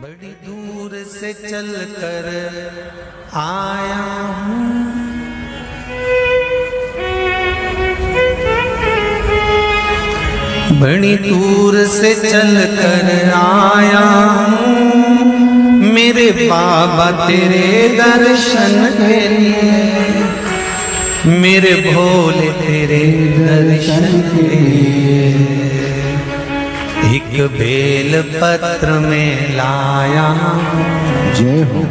बड़ी दूर से चल कर आया हूँ, बड़ी दूर से चल कर आया हूँ, मेरे बाबा तेरे दर्शन के लिए, मेरे भोले तेरे दर्शन के लिए। एक बेल पत्र में लाया जय हो,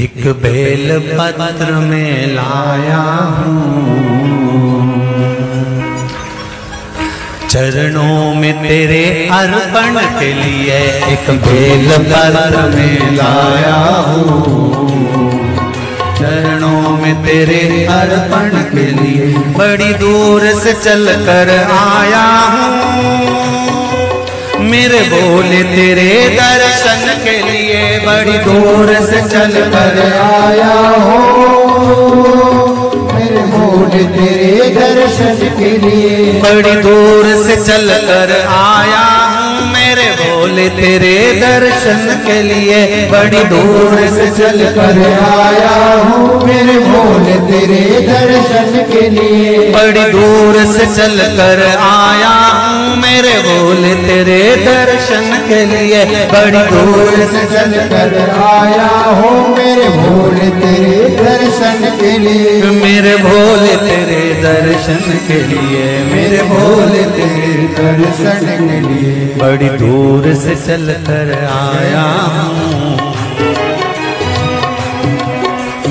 एक बेल पत्र में लाया हूँ, चरणों में तेरे अर्पण के लिए एक बेल पत्र में लाया हूँ, चरणों में तेरे अर्पण के लिए बड़ी दूर से चल कर आया हूँ, मेरे भोले तेरे दर्शन के लिए बड़ी दूर से चल कर आया हूँ, मेरे भोले तेरे दर्शन के लिए बड़ी दूर से चल कर आया हूँ, मेरे भोले तेरे दर्शन के लिए बड़ी दूर से चल कर आया हूँ, मेरे भोले तेरे दर्शन के लिए बड़ी दूर से चल कर आया हूँ, मेरे भोले तेरे दर्शन के लिए बड़ी दूर से चल कर आया हूँ, मेरे भोले तेरे दर्शन के लिए, मेरे भोले तेरे दर्शन के लिए, मेरे भोले तेरे दर्शन के लिए बड़ी दूर से चल कर आया हूँ,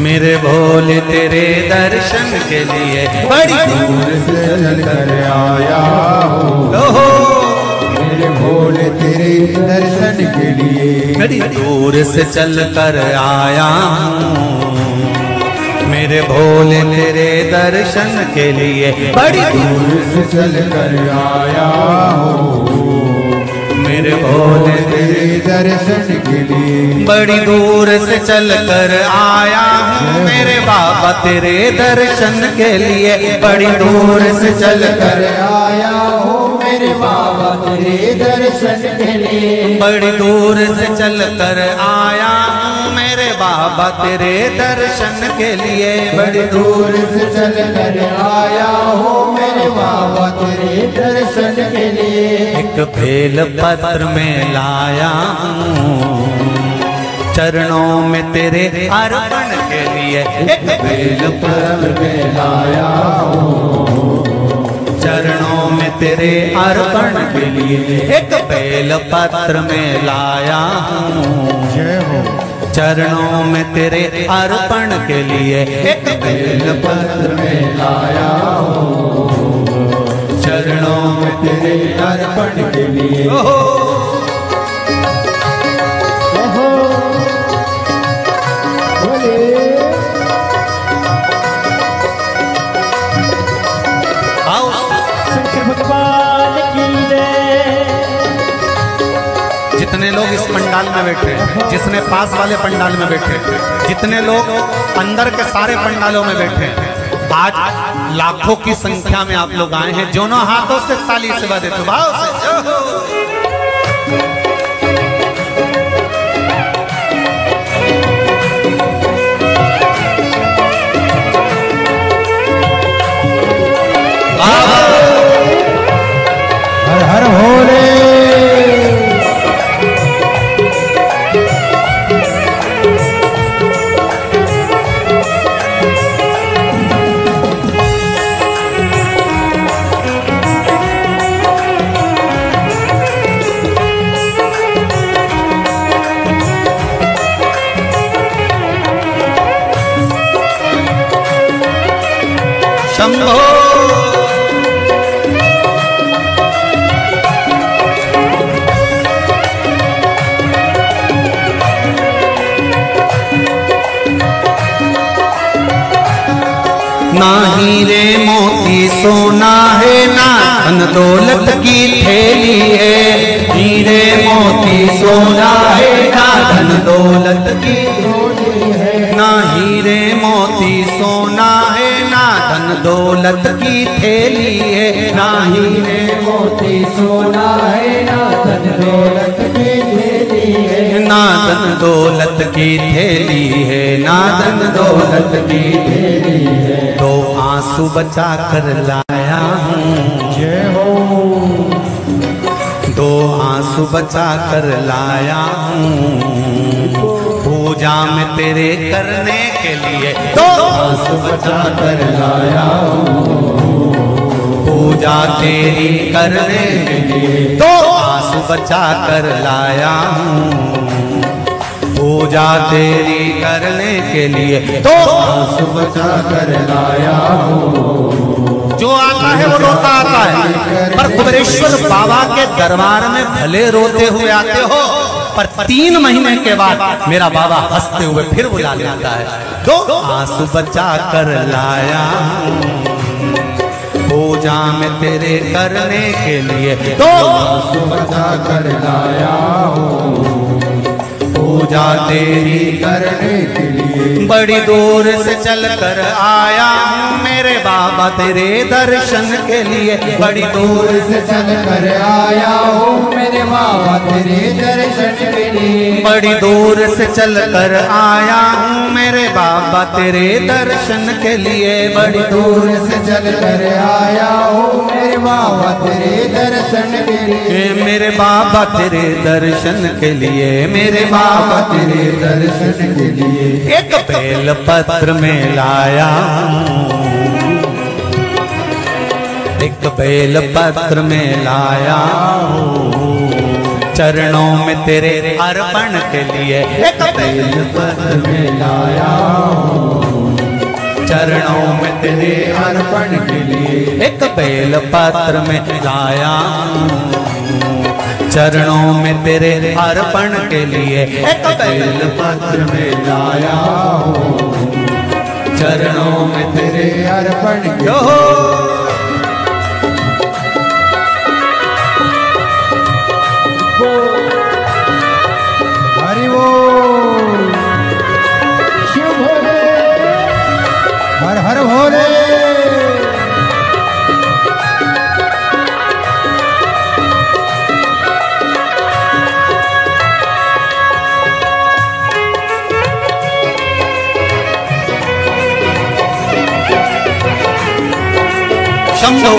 मेरे भोले तेरे दर्शन के लिए बड़ी दूर से चल कर आया हूँ, मेरे भोले तेरे दर्शन के लिए बड़ी दूर से चल कर आया हूँ, मेरे भोले तेरे दर्शन के लिए बड़ी दूर से चल कर आया हूँ, मेरे भोले तेरे दर्शन के लिए बड़ी दूर से चल कर आया हूँ, मेरे बाबा तेरे दर्शन के लिए बड़ी दूर से चल कर आया हूँ, मेरे बाबा तेरे दर्शन के लिए बड़ी दूर से चल कर आया हूँ, मेरे बाबा तेरे दर्शन के लिए बड़ी दूर से चल कर आया हूँ, मेरे बाबा तेरे दर्शन के लिए एक बेल पत्र में लाया हूँ, चरणों में तेरे अर्पण के लिए एक बेल पत्र में लाया हूँ, चरणों में तेरे अर्पण के लिए एक बेल पत्र में लाया हूँ, जय हो, चरणों में तेरे अर्पण के लिए एक बेल पत्र में लाया हूँ, चरणों में तेरे अर्पण के लिए जितने लोग इस पंडाल में बैठे, जिसने पास वाले पंडाल में बैठे, जितने लोग अंदर के सारे पंडालों में बैठे, आज लाखों की संख्या में आप लोग आए हैं, दोनों हाथों से ताली से बजा देते भाव से। हर हर भोले शंभो ना हीरे मोती सोना है, ना धन दौलत की थैली है, हीरे मोती सोना है, ना धन दौलत की थैली है, ना हीरे मोती सोना है, ना धन दौलत की थैली है, ना हीरे मोती सोना है, ना धन दौलत की थैली है, ना धन दौलत की थैली है, ना धन दौलत की थैली है। दो आंसू बचा कर लाया हूँ, जय हो। दो आंसू बचा कर लाया हूँ, पूजा में तेरे करने के लिए। दो आंसू बचा कर लाया हूँ, पूजा तेरी करने के लिए। दो आंसू बचा कर लाया हूँ, पूजा तेरी करने के लिए। दो आंसू बचा कर लाया हूँ। जो आता है वो रोता आता है, पर कुबेरेश्वर बाबा के दरबार में भले रोते हुए आते हो, पर 3 महीने के बाद मेरा बाबा हंसते हुए फिर बुला लेता है। दो आंसू बचा कर लाया हूँ, पूजा में तेरे करने के लिए। दो आंसू बचा कर लाया हूँ, पूजा तेरी करने के लिए। बड़ी दूर से चल कर आया हूँ मेरे बाबा तेरे दर्शन के लिए। बड़ी दूर से चल कर आया हूँ मेरे बाबा तेरे दर्शन के लिए। बड़ी दूर से चल कर आया हूँ मेरे बाबा तेरे दर्शन के लिए। बड़ी दूर से चल कर आया हूँ मेरे बाबा तेरे दर्शन के लिए। मेरे बाबा तेरे दर्शन के लिए, मेरे बाबा तेरे दर्शन के लिए। एक बेल पत्र में लाया हूँ, एक बेल पत्र में लाया हूँ, चरणों में तेरे अर्पण के लिए। एक बेल पत्र में लाया हूँ, चरणों में तेरे अर्पण के लिए। एक बेल पत्र में लाया हूँ, चरणों में तेरे अर्पण के लिए। एक बेल पत्र में लाया हूँ, चरणों में तेरे अर्पण के लिए। हरि बोल, शिव भोले, हर हर भोले। शंभो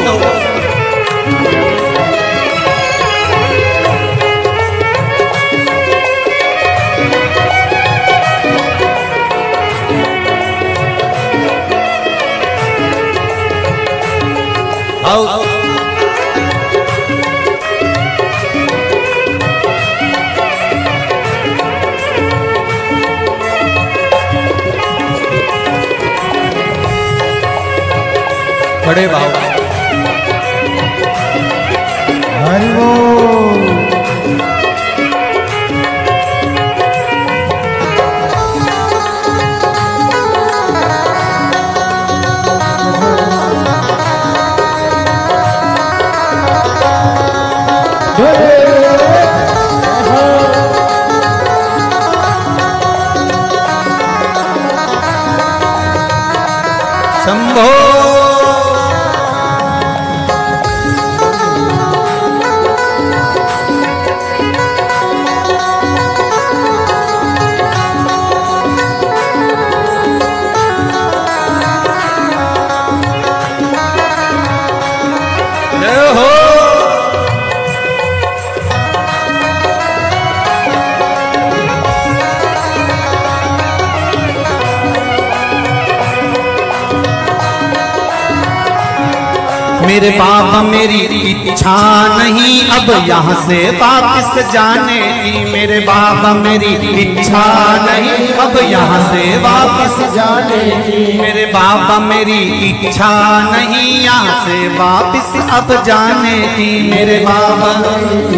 आओ बड़े बाबा। हरि बोल। शंभो मेरे बाबा मेरी इच्छा नहीं अब यहाँ से वापस जाने की। मेरे बाबा मेरी इच्छा नहीं अब यहाँ से वापस जाने की। मेरे बाबा मेरी इच्छा नहीं यहाँ से वापस अब जाने की। मेरे बाबा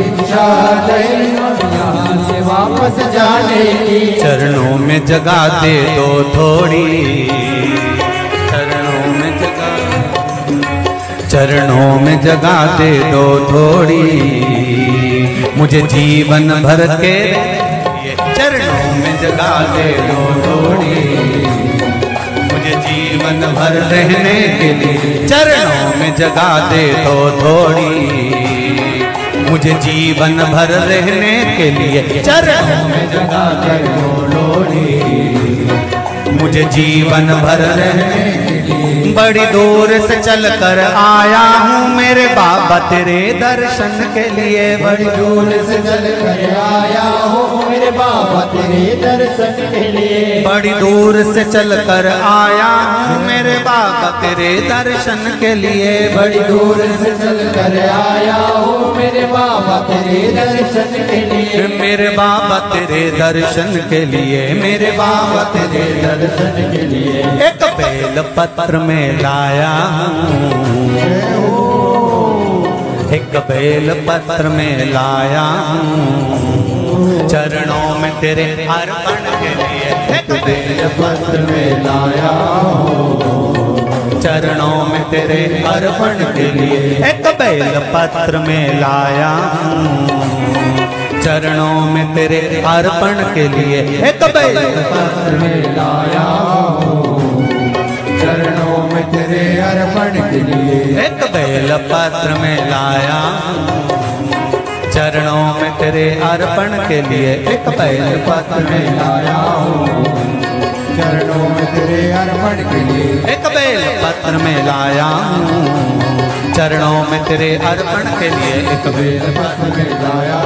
इच्छा नहीं यहाँ से वापस जाने की। चरणों में जगह दे दो थोड़ी, चरणों में जगह, चरणों में जगह दे दो थोड़ी, मुझे जीवन भर के चरणों में जगह दे दो थोड़ी, मुझे जीवन भर रहने के लिए चरणों में जगह दे दो थोड़ी, मुझे जीवन भर रहने के लिए चरणों में जगा कर लोड़ी, मुझे जीवन भर रहने बड़ी दूर से चल कर आया हूँ मेरे बाबा तेरे दर्शन के लिए। बड़ी दूर से चल कर आया हूँ मेरे बाबा तेरे दर्शन के लिए। बड़ी दूर से चल कर आया हूँ मेरे बाबा तेरे दर्शन के लिए। बड़ी दूर से चल कर आया हूँ मेरे बाबा तेरे दर्शन के लिए। मेरे बाबा तेरे दर्शन के लिए, मेरे बाबा तेरे दर्शन के लिए। एक बेल पत्र में लाया हूँ, एक बेल पत्र में लाया हूँ चरणों में तेरे अर्पण के लिए। एक बेल पत्र में लाया हूँ चरणों में तेरे अर्पण के लिए। एक बेल पत्र में लाया हूँ चरणों में तेरे अर्पण के लिए। एक बेल पत्र में लाया हूँ चरणों में तेरे अर्पण के लिए। एक बेल पत्र में लाया चरणों में तेरे अर्पण के लिए। एक बेल पत्र में लाया हूँ चरणों में तेरे अर्पण के लिए। एक बेल पत्र में लाया हूँ चरणों में तेरे अर्पण के लिए। एक बेल पत्र में लाया